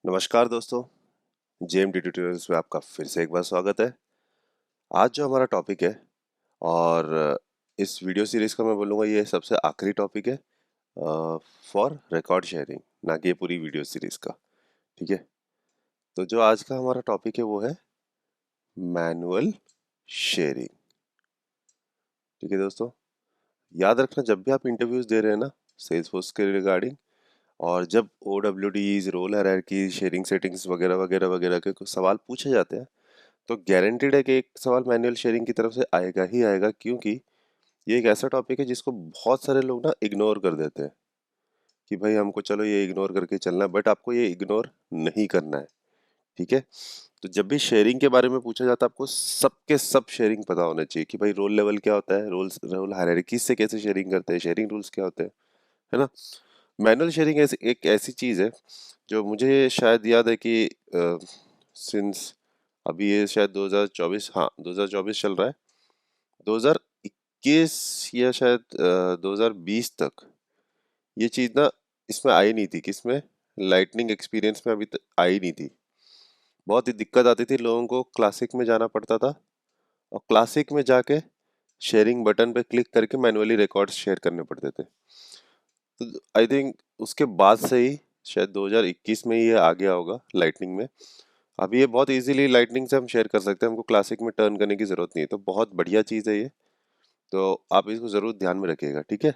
नमस्कार दोस्तों, JMD tutorials में आपका फिर से एक बार स्वागत है। आज जो हमारा टॉपिक है और इस वीडियो सीरीज का मैं बोलूँगा ये सबसे आखिरी टॉपिक है फॉर रिकॉर्ड शेयरिंग, ना कि ये पूरी वीडियो सीरीज का। ठीक है, तो जो आज का हमारा टॉपिक है वो है मैनुअल शेयरिंग। ठीक है दोस्तों, याद रखना जब भी आप इंटरव्यूज दे रहे हैं ना सेल्सफोर्स के रिगार्डिंग, और जब OWDs, role hierarchy, sharing settings वगैरह वगैरह वगैरह के कुछ सवाल पूछे जाते हैं, तो गारंटीड है कि एक सवाल मैनुअल शेयरिंग की तरफ से आएगा ही आएगा, क्योंकि ये एक ऐसा टॉपिक है जिसको बहुत सारे लोग ना इग्नोर कर देते हैं कि भाई हमको चलो ये इग्नोर करके चलना है, बट आपको ये इग्नोर नहीं करना है। ठीक है, तो जब भी शेयरिंग के बारे में पूछा जाता है आपको सबके सब शेयरिंग पता होना चाहिए कि भाई रोल लेवल क्या होता है, रोल हायरार्की से कैसे शेयरिंग करते हैं, शेयरिंग रूल्स क्या होते हैं, है ना। मैनुअल शेयरिंग एक ऐसी चीज है जो मुझे शायद याद है कि सिंस अभी ये शायद 2024, हाँ 2024 चल रहा है, 2021 या शायद 2020 तक ये चीज ना इसमें आई नहीं थी, किसमें, लाइटनिंग एक्सपीरियंस में अभी तक आई नहीं थी। बहुत ही दिक्कत आती थी, लोगों को क्लासिक में जाना पड़ता था और क्लासिक में जाके शेयरिंग बटन पे क्लिक करके मैनुअली रिकॉर्ड्स शेयर करने पड़ते थे। तो आई थिंक उसके बाद से ही शायद 2021 में ही ये आ गया होगा लाइटनिंग में। अभी ये बहुत इजीली लाइटनिंग से हम शेयर कर सकते हैं, हमको क्लासिक में टर्न करने की जरूरत नहीं है, तो बहुत बढ़िया चीज़ है ये। तो आप इसको जरूर ध्यान में रखिएगा, ठीक है।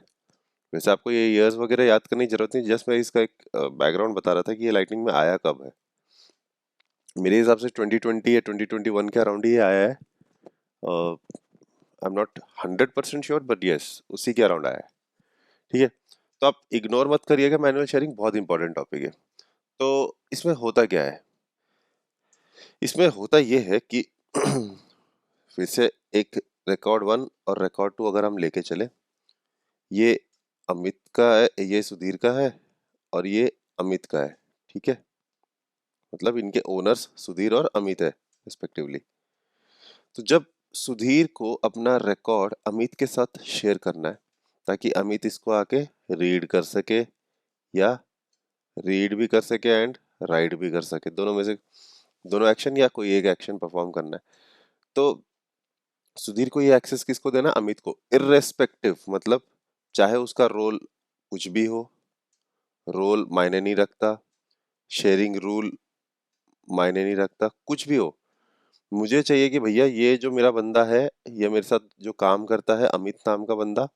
वैसे आपको ये ईयर्स वगैरह याद करने की जरूरत नहीं, जस्ट मैं इसका एक बैकग्राउंड बता रहा था कि ये लाइटनिंग में आया कब है। मेरे हिसाब से 2020 या 2021 के अराउंड ही ये आया है। I am not 100% sure, but yes उसी के अराउंड आया है। ठीक है, तो आप इग्नोर मत करिएगा, मैनुअल शेयरिंग बहुत इंपॉर्टेंट टॉपिक है। तो इसमें होता क्या है, इसमें होता ये है कि फिर से एक रिकॉर्ड 1 और रिकॉर्ड 2 अगर हम लेके चले, ये अमित का है, ये सुधीर का है और ये अमित का है। ठीक है, मतलब इनके ओनर्स सुधीर और अमित है रिस्पेक्टिवली। तो जब सुधीर को अपना रिकॉर्ड अमित के साथ शेयर करना है ताकि अमित इसको आके रीड कर सके, या रीड भी कर सके एंड राइट भी कर सके, दोनों में से दोनों एक्शन या कोई एक एक्शन परफॉर्म करना है, तो सुधीर को ये एक्सेस किसको देना, अमित को, इर्रेस्पेक्टिव, मतलब चाहे उसका रोल कुछ भी हो, रोल मायने नहीं रखता, शेयरिंग रूल मायने नहीं रखता, कुछ भी हो। मुझे चाहिए कि भैया ये जो मेरा बंदा है, ये मेरे साथ जो काम करता है, अमित नाम का बंदा,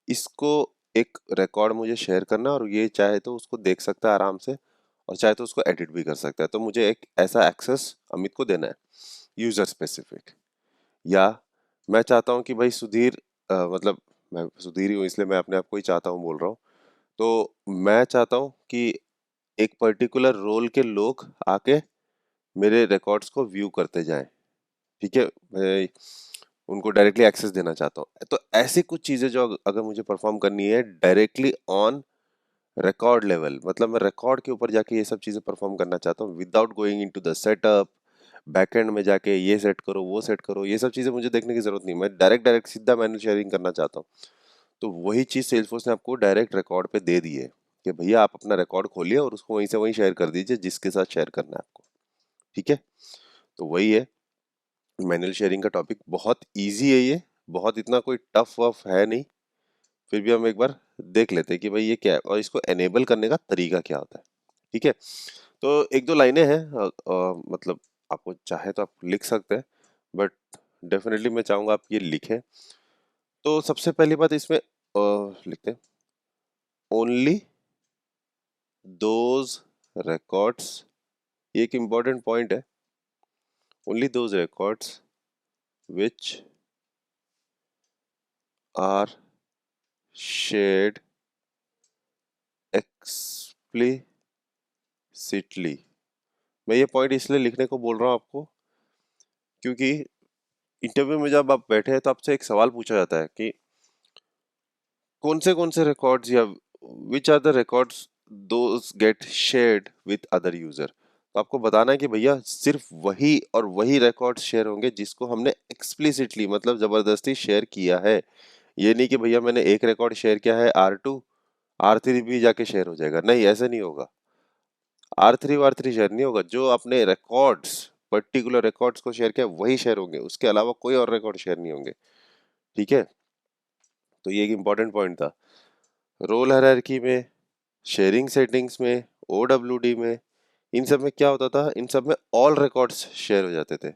इसको एक रिकॉर्ड मुझे शेयर करना, और ये चाहे तो उसको देख सकता है आराम से और चाहे तो उसको एडिट भी कर सकता है, तो मुझे एक ऐसा एक्सेस अमित को देना है, यूजर स्पेसिफिक। या मैं चाहता हूँ कि भाई सुधीर, मतलब मैं सुधीर ही हूँ इसलिए मैं अपने आप को ही चाहता हूँ बोल रहा हूँ, तो मैं चाहता हूँ कि एक पर्टिकुलर रोल के लोग आके मेरे रिकॉर्ड्स को व्यू करते जाएं। ठीक है, मैं उनको डायरेक्टली एक्सेस देना चाहता हूँ, तो ऐसी कुछ चीजें जो अगर मुझे परफॉर्म करनी है डायरेक्टली ऑन रिकॉर्ड लेवल, मतलब मैं रिकॉर्ड के ऊपर जाके ये सब चीजें परफॉर्म करना चाहता हूँ without going into the setup, backend में जाके ये सेट करो वो सेट करो, ये सब चीजें मुझे देखने की जरूरत नहीं, मैं डायरेक्ट डायरेक्ट सीधा मैनुअल शेयरिंग करना चाहता हूँ। तो वही चीज सेल्सफोर्स ने आपको डायरेक्ट रिकॉर्ड पे दे दी है कि भैया आप अपना रिकॉर्ड खोलिए और उसको वहीं से वहीं शेयर कर दीजिए जिसके साथ शेयर करना है आपको। ठीक है, तो वही है मैनुअल शेयरिंग का टॉपिक, बहुत इजी है ये, बहुत इतना कोई टफ वफ है नहीं। फिर भी हम एक बार देख लेते हैं कि भाई ये क्या है और इसको एनेबल करने का तरीका क्या होता है। ठीक है, तो एक दो लाइनें हैं, मतलब आपको चाहे तो आप लिख सकते हैं, बट डेफिनेटली मैं चाहूंगा आप ये लिखें। तो सबसे पहली बात इसमें लिखते हैं, ओनली दोज रिकॉर्ड्स, ये एक इम्पॉर्टेंट पॉइंट है, only those records which are shared explicitly. मैं ये पॉइंट इसलिए लिखने को बोल रहा हूँ आपको क्योंकि इंटरव्यू में जब आप बैठे हैं तो आपसे एक सवाल पूछा जाता है कि कौन से रिकॉर्ड्स, या which are the records those get shared with other user. तो आपको बताना है कि भैया सिर्फ वही और वही रिकॉर्ड्स शेयर होंगे जिसको हमने एक्सप्लिसिटली, मतलब जबरदस्ती शेयर किया है। ये नहीं कि भैया मैंने एक रिकॉर्ड शेयर किया है R2, R3 भी जाके शेयर हो जाएगा, नहीं ऐसा नहीं होगा। R3 शेयर नहीं होगा, जो आपने रिकॉर्ड्स, पर्टिकुलर रिकॉर्ड्स को शेयर किया वही शेयर होंगे, उसके अलावा कोई और रिकॉर्ड शेयर नहीं होंगे। ठीक है, तो ये एक इंपॉर्टेंट पॉइंट था। रोल हायरार्की में, शेयरिंग सेटिंग्स में, ओडब्ल्यूडी में, इन सब में क्या होता था, इन सब में ऑल रिकॉर्ड्स शेयर हो जाते थे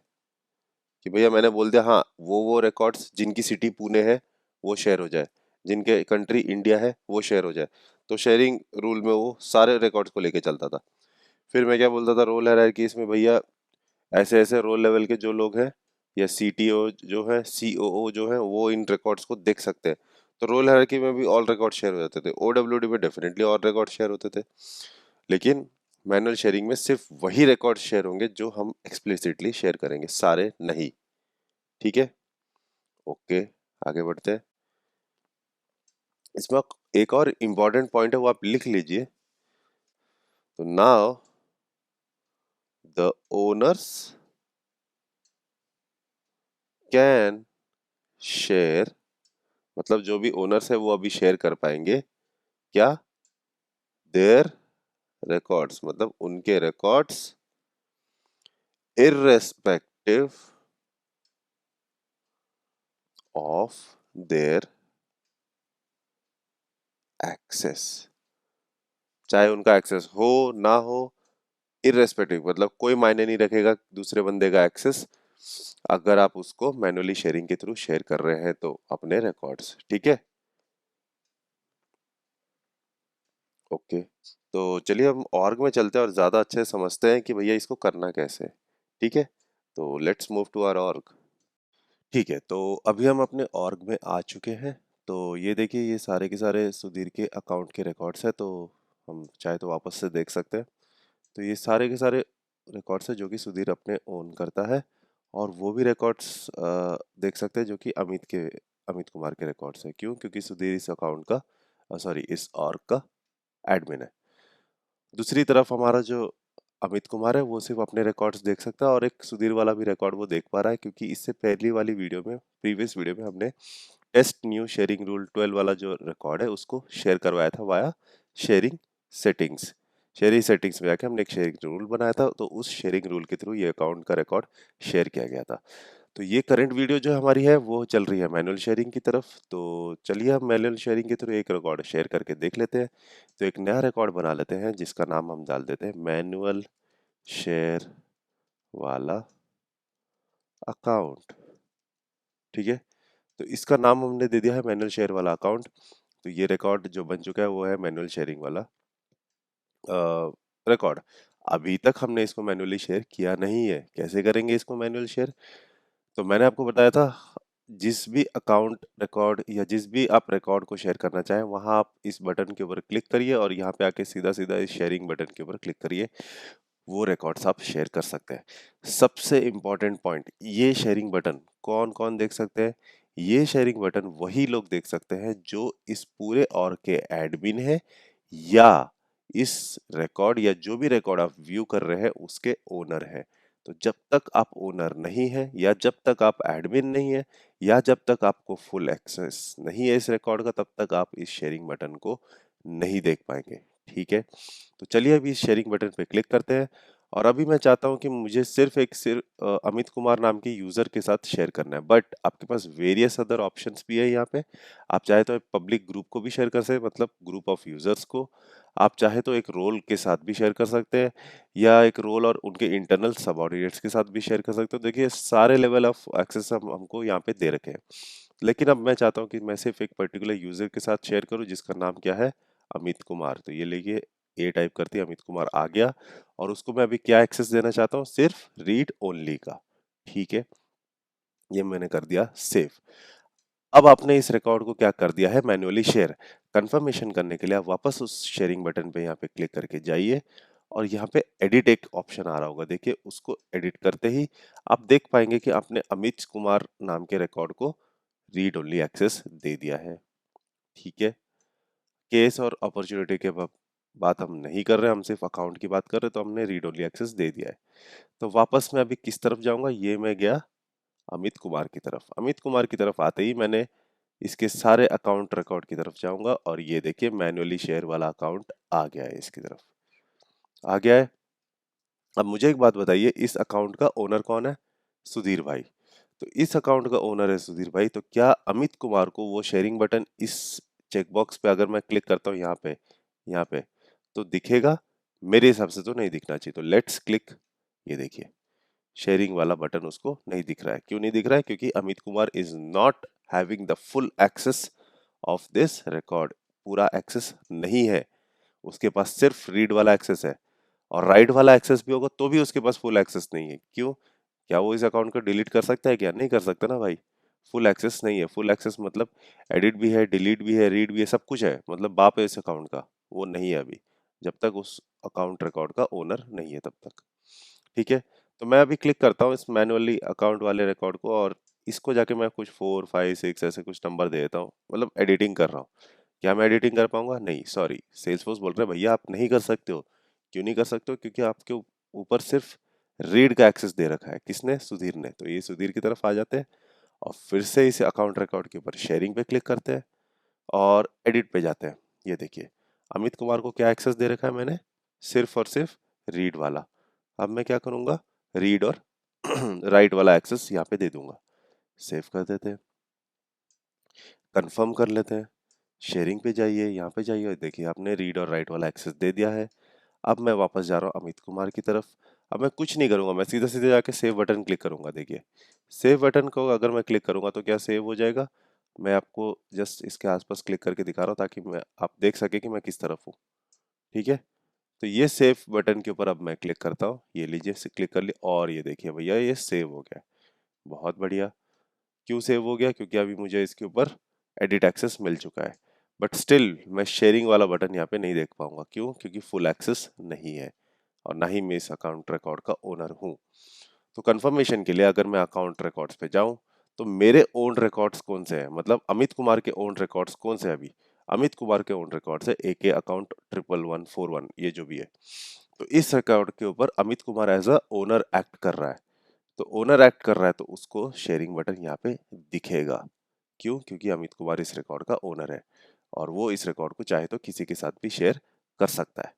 कि भैया मैंने बोल दिया हाँ वो रिकॉर्ड्स जिनकी सिटी पुणे है वो शेयर हो जाए, जिनके कंट्री इंडिया है वो शेयर हो जाए। तो शेयरिंग रूल में वो सारे रिकॉर्ड्स को लेके चलता था। फिर मैं क्या बोलता था रोल हायरार्की इसमें, भैया ऐसे ऐसे रोल लेवल के जो लोग हैं या सीटीओ जो है, सीओओ जो है, वो इन रिकॉर्ड्स को देख सकते हैं। तो रोल हायरार्की में भी ऑल रिकॉर्ड शेयर हो जाते थे, ओडब्ल्यूडी में डेफिनेटली ऑल रिकॉर्ड शेयर होते थे। लेकिन मैनुअल शेयरिंग में सिर्फ वही रिकॉर्ड शेयर होंगे जो हम एक्सप्लिसिटली शेयर करेंगे, सारे नहीं। ठीक है, ओके, आगे बढ़ते हैं। इसमें एक और इम्पॉर्टेंट पॉइंट है, वो आप लिख लीजिए। तो now the owners can share, मतलब जो भी ओनर्स है वो अभी शेयर कर पाएंगे क्या, देयर रिकॉर्ड्स, मतलब उनके records, irrespective of their access, चाहे उनका एक्सेस हो ना हो, इररेस्पेक्टिव मतलब कोई मायने नहीं रखेगा दूसरे बंदे का एक्सेस, अगर आप उसको मैनुअली शेयरिंग के थ्रू शेयर कर रहे हैं तो अपने रिकॉर्ड्स। ठीक है, ओके। तो चलिए हम ऑर्ग में चलते हैं और ज़्यादा अच्छे से समझते हैं कि भैया इसको करना कैसे है। ठीक है, तो let's move to our org. ठीक है, तो अभी हम अपने ऑर्ग में आ चुके हैं। तो ये देखिए, ये सारे के सारे सुधीर के अकाउंट के रिकॉर्ड्स हैं, तो हम चाहे तो वापस से देख सकते हैं। तो ये सारे के सारे रिकॉर्ड्स हैं जो कि सुधीर अपने ओन करता है, और वो भी रिकॉर्ड्स देख सकते हैं जो कि अमित कुमार के रिकॉर्ड्स हैं। क्यों? क्योंकि सुधीर इस अकाउंट का, सॉरी, इस ऑर्ग का एडमिन है। दूसरी तरफ हमारा जो अमित कुमार है वो सिर्फ अपने रिकॉर्ड्स देख सकता है, और एक सुधीर वाला भी रिकॉर्ड वो देख पा रहा है, क्योंकि इससे पहली वाली वीडियो में, प्रीवियस वीडियो में हमने टेस्ट न्यू शेयरिंग रूल 12 वाला जो रिकॉर्ड है उसको शेयर करवाया था via sharing settings. Sharing settings में जाके हमने एक शेयरिंग रूल बनाया था, तो उस शेयरिंग रूल के थ्रू ये अकाउंट का रिकॉर्ड शेयर किया गया था। तो ये करंट वीडियो जो हमारी है वो चल रही है मैनुअल शेयरिंग की तरफ। तो चलिए हम मैनुअल शेयरिंग के थ्रू एक रिकॉर्ड शेयर करके देख लेते हैं। तो एक नया रिकॉर्ड बना लेते हैं जिसका नाम हम डाल देते हैं मैनुअल शेयर वाला अकाउंट। ठीक है, तो इसका नाम हमने दे दिया है मैनुअल शेयर वाला अकाउंट। तो ये रिकॉर्ड जो बन चुका है वो है मैनुअल शेयरिंग वाला रिकॉर्ड। अभी तक हमने इसको मैनुअली शेयर किया नहीं है। कैसे करेंगे इसको मैनुअल शेयर? तो मैंने आपको बताया था, जिस भी अकाउंट रिकॉर्ड या जिस भी आप रिकॉर्ड को शेयर करना चाहें वहां आप इस बटन के ऊपर क्लिक करिए, और यहाँ पे आके सीधा सीधा इस शेयरिंग बटन के ऊपर क्लिक करिए, वो रिकॉर्ड्स आप शेयर कर सकते हैं। सबसे इम्पोर्टेंट पॉइंट, ये शेयरिंग बटन कौन कौन देख सकते हैं? ये शेयरिंग बटन वही लोग देख सकते हैं जो इस पूरे और के एडमिन है, या इस रिकॉर्ड या जो भी रिकॉर्ड आप व्यू कर रहे हैं उसके ओनर है। तो जब तक आप ओनर नहीं है, या जब तक आप एडमिन नहीं है, या जब तक आपको फुल एक्सेस नहीं है इस रिकॉर्ड का, तब तक आप इस शेयरिंग बटन को नहीं देख पाएंगे। ठीक है, तो चलिए अभी इस शेयरिंग बटन पे क्लिक करते हैं, और अभी मैं चाहता हूं कि मुझे सिर्फ अमित कुमार नाम के यूजर के साथ शेयर करना है, बट आपके पास वेरियस अदर ऑप्शंस भी है यहाँ पे। आप चाहे तो पब्लिक ग्रुप को भी शेयर कर सकते हैं, मतलब ग्रुप ऑफ यूजर्स को। आप चाहे तो एक रोल के साथ भी शेयर कर सकते हैं, या एक रोल और उनके इंटरनल सबऑर्डिनेट्स के साथ भी शेयर कर सकते हो। देखिए सारे लेवल ऑफ एक्सेस हम हमको यहाँ पे दे रखे हैं, लेकिन अब मैं चाहता हूँ कि मैं सिर्फ एक पर्टिकुलर यूजर के साथ शेयर करूँ जिसका नाम क्या है, अमित कुमार। तो ये लेके ए टाइप करते हैं, अमित कुमार आ गया, और उसको मैं अभी क्या एक्सेस देना चाहता हूँ, सिर्फ रीड ओनली का। ठीक है, ये मैंने कर दिया सेव। अब आपने इस रिकॉर्ड को क्या कर दिया है, मैन्युअली शेयर। कंफर्मेशन करने के लिए आप वापस उस शेयरिंग बटन पे यहाँ पे क्लिक करके जाइए, और यहाँ पे एडिट एक ऑप्शन आ रहा होगा, देखिए उसको एडिट करते ही आप देख पाएंगे कि आपने अमित कुमार नाम के रिकॉर्ड को रीड ओनली एक्सेस दे दिया है। ठीक है, केस और अपॉर्चुनिटी के बात हम नहीं कर रहे, हम सिर्फ अकाउंट की बात कर रहे, तो हमने रीड ओनली एक्सेस दे दिया है। तो वापस मैं अभी किस तरफ जाऊंगा, ये मैं गया अमित कुमार की तरफ। अमित कुमार की तरफ आते ही मैंने इसके सारे अकाउंट रिकॉर्ड की तरफ जाऊंगा, और ये देखिए मैन्युअली शेयर वाला अकाउंट आ गया है इसकी तरफ। आ गया है। अब मुझे एक बात बताइए, इस अकाउंट का ओनर कौन है? सुधीर भाई। तो इस अकाउंट का ओनर है सुधीर भाई, तो क्या अमित कुमार को वो शेयरिंग बटन इस चेकबॉक्स पे अगर मैं क्लिक करता हूँ यहाँ पे तो दिखेगा? मेरे हिसाब से तो नहीं दिखना चाहिए। तो लेट्स क्लिक। ये देखिए, शेयरिंग वाला बटन उसको नहीं दिख रहा है। क्यों नहीं दिख रहा है? क्योंकि Amit Kumar is not having the full access of this record. पूरा एक्सेस नहीं है उसके पास, सिर्फ रीड वाला एक्सेस है। और राइट वाला एक्सेस भी होगा तो भी उसके पास फुल एक्सेस नहीं है। क्यों? क्या वो इस अकाउंट को डिलीट कर सकता है? क्या नहीं कर सकता ना भाई। फुल एक्सेस नहीं है। फुल एक्सेस मतलब एडिट भी है, डिलीट भी है, रीड भी है, सब कुछ है। मतलब बाप है इस अकाउंट का, वो नहीं है अभी, जब तक उस अकाउंट रिकॉर्ड का ओनर नहीं है तब तक। ठीक है। तो मैं अभी क्लिक करता हूँ इस मैनुअली अकाउंट वाले रिकॉर्ड को, और इसको जाके मैं कुछ 4 5 6 ऐसे कुछ नंबर दे देता हूँ। मतलब एडिटिंग कर रहा हूँ। क्या मैं एडिटिंग कर पाऊंगा? नहीं, सॉरी। सेल्सफोर्स बोल रहे हैं भैया आप नहीं कर सकते हो। क्यों नहीं कर सकते हो? क्योंकि आपके ऊपर सिर्फ रीड का एक्सेस दे रखा है। किसने? सुधीर ने। तो ये सुधीर की तरफ आ जाते हैं और फिर से इस अकाउंट रिकॉर्ड के ऊपर शेयरिंग पे क्लिक करते हैं और एडिट पे जाते हैं। ये देखिए, अमित कुमार को क्या एक्सेस दे रखा है मैंने? सिर्फ और सिर्फ रीड वाला। अब मैं क्या करूंगा? रीड और राइट वाला एक्सेस यहाँ पे दे दूंगा। सेव कर देते हैं, कंफर्म कर लेते हैं। शेयरिंग पे जाइए, यहाँ पे जाइए और देखिए आपने रीड और राइट वाला एक्सेस दे दिया है। अब मैं वापस जा रहा हूँ अमित कुमार की तरफ। अब मैं कुछ नहीं करूंगा, मैं सीधा सीधे जाके सेव बटन क्लिक करूंगा। देखिए, सेव बटन को अगर मैं क्लिक करूंगा तो क्या सेव हो जाएगा? मैं आपको जस्ट इसके आसपास क्लिक करके दिखा रहा हूँ ताकि मैं आप देख सके कि मैं किस तरफ हूँ। ठीक है। तो ये सेव बटन के ऊपर अब मैं क्लिक करता हूँ। ये लीजिए, क्लिक कर लिया और ये देखिए भैया ये सेव हो गया। बहुत बढ़िया। क्यों सेव हो गया? क्योंकि अभी मुझे इसके ऊपर एडिट एक्सेस मिल चुका है। बट स्टिल मैं शेयरिंग वाला बटन यहाँ पे नहीं देख पाऊंगा। क्यों? क्योंकि फुल एक्सेस नहीं है और ना ही मैं इस अकाउंट रिकॉर्ड का ओनर हूँ। तो कंफर्मेशन के लिए अगर मैं अकाउंट रिकॉर्ड्स पे जाऊं तो मेरे ओन रिकॉर्ड्स कौन से हैं? मतलब अमित कुमार के ओन रिकॉर्ड्स कौन से हैं अभी? अमित कुमार के ओन रिकॉर्ड्स है AK अकाउंट 11141, ये जो भी है। तो इस अकाउंट के ऊपर Amit Kumar as a owner act कर रहा है। तो ओनर एक्ट कर रहा है तो उसको शेयरिंग बटन यहाँ पे दिखेगा। क्यों? क्योंकि अमित कुमार इस रिकॉर्ड का ओनर है और वो इस रिकॉर्ड को चाहे तो किसी के साथ भी शेयर कर सकता है।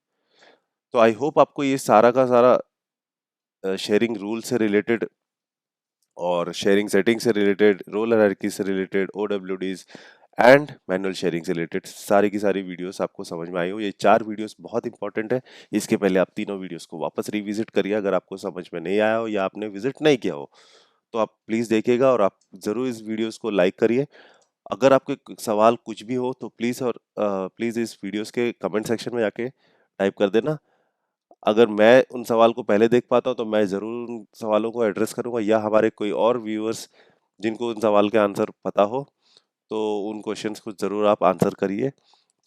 तो आई होप आपको ये सारा का सारा शेयरिंग रूल से रिलेटेड और शेयरिंग सेटिंग से रिलेटेड, रोल हायरार्की से related, OWDs and manual sharing से रिलेटेड सारी की सारी वीडियोस आपको समझ में आई हो। ये 4 वीडियोस बहुत इंपॉर्टेंट है। इसके पहले आप तीनों वीडियोस को वापस रिविजिट करिए अगर आपको समझ में नहीं आया हो या आपने विजिट नहीं किया हो। तो आप प्लीज़ देखिएगा और आप ज़रूर इस वीडियोस को लाइक करिए। अगर आपके सवाल कुछ भी हो तो प्लीज़ प्लीज़ इस वीडियोस के कमेंट सेक्शन में जाके टाइप कर देना। अगर मैं उन सवाल को पहले देख पाता हूँ तो मैं ज़रूर उन सवालों को एड्रेस करूँगा, या हमारे कोई और व्यूअर्स जिनको उन सवाल के आंसर पता हो तो उन क्वेश्चंस को ज़रूर आप आंसर करिए,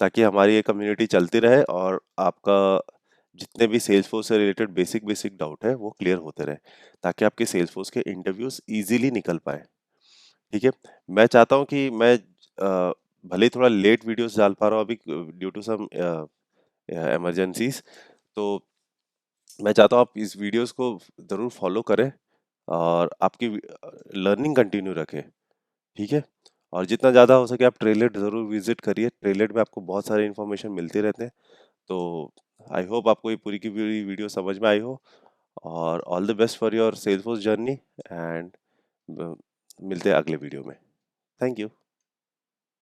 ताकि हमारी ये कम्युनिटी चलती रहे और आपका जितने भी सेल्स फोर्स से रिलेटेड बेसिक बेसिक डाउट है वो क्लियर होते रहे, ताकि आपके सेल्स फोर्स के इंटरव्यूज इजीली निकल पाए। ठीक है। मैं चाहता हूँ कि मैं भले ही थोड़ा लेट वीडियोस डाल पा रहा हूँ अभी ड्यू टू सम इमरजेंसीज। तो मैं चाहता हूँ आप इस वीडियोस को ज़रूर फॉलो करें और आपकी लर्निंग कंटिन्यू रखें। ठीक है। और जितना ज़्यादा हो सके आप ट्रेलेट ज़रूर विजिट करिए। ट्रेलेट में आपको बहुत सारे इन्फॉर्मेशन मिलते रहते हैं। तो आई होप आपको ये पूरी की पूरी वीडियो समझ में आई हो। और all the best for your Salesforce journey and मिलते हैं अगले वीडियो में। Thank you.